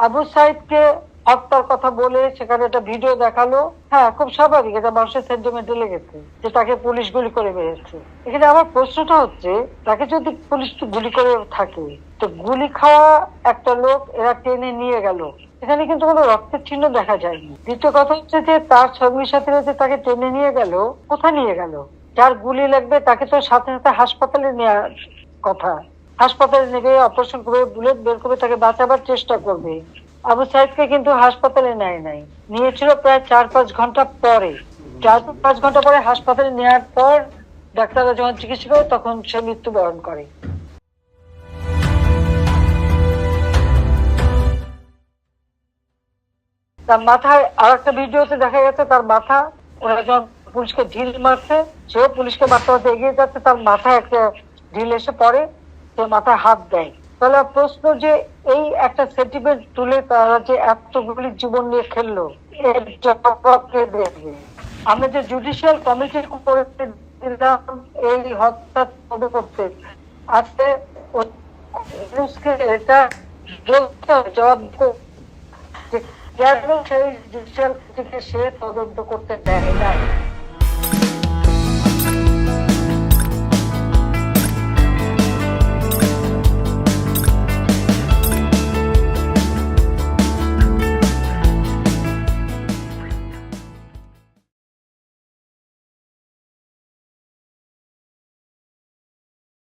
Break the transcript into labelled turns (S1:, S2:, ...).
S1: আবু সাইদকে হত্যার কথা বলে সেখানে একটা ভিডিও দেখালো। হ্যাঁ, খুব স্বাভাবিক, এটা মানুষের সেন্টিমেন্টে লেগেছে যে তাকে পুলিশ গুলি করে মেরেছে। এখানে আমার প্রশ্নটা হচ্ছে, তাকে যদি পুলিশ গুলি করে থাকে, তো গুলি খাওয়া একটা লোক এরা টেনে নিয়ে গেল, এখানে কিন্তু কোনো রক্তের চিহ্ন দেখা যায়নি। দ্বিতীয় কথা হচ্ছে যে তার সঙ্গী সাথীরা যে তাকে টেনে নিয়ে গেল, কোথায় নিয়ে গেল? যার গুলি লাগবে তাকে তো সাথে সাথে হাসপাতালে নেওয়ার কথা। হাসপাতালে নেবে, অপারেশন করে, বুলেট বের করে তাকে বাঁচাবার চেষ্টা করবে। আবু সাইদকে কিন্তু হাসপাতালে নেয় নাই, নিয়েছিল প্রায় 4-5 ঘন্টা পরে। 4-5 ঘন্টা পরে হাসপাতালে নেওয়ার পর ডাক্তাররা যখন চিকিৎসা করে তখন সে মৃত্যুবরণ করে। তার মাথায় আর একটা ভিডিওতে দেখা গেছে তার মাথা, ওরা যখন পুলিশকে ঢিল মারছে, সেও পুলিশকে মারতে মারতে এগিয়ে যাচ্ছে, তার মাথায় একটা ঢিল এসে পড়ে, সে মাথায় হাত দেয়। তাহলে প্রশ্ন যে এই একটা সেন্টিমেন্ট তুলে তারা যে এতগুলি জীবন নিয়ে খেললো, এর জবাব কে দেবে? আমরা যে জুডিশিয়াল কমিটি করে দিলাম এই হত্যা তদন্ত করতে, আজকে এটা জবাব যে কেন সেই জুডিশিয়াল থেকে সে তদন্ত করতে দেয় নাই।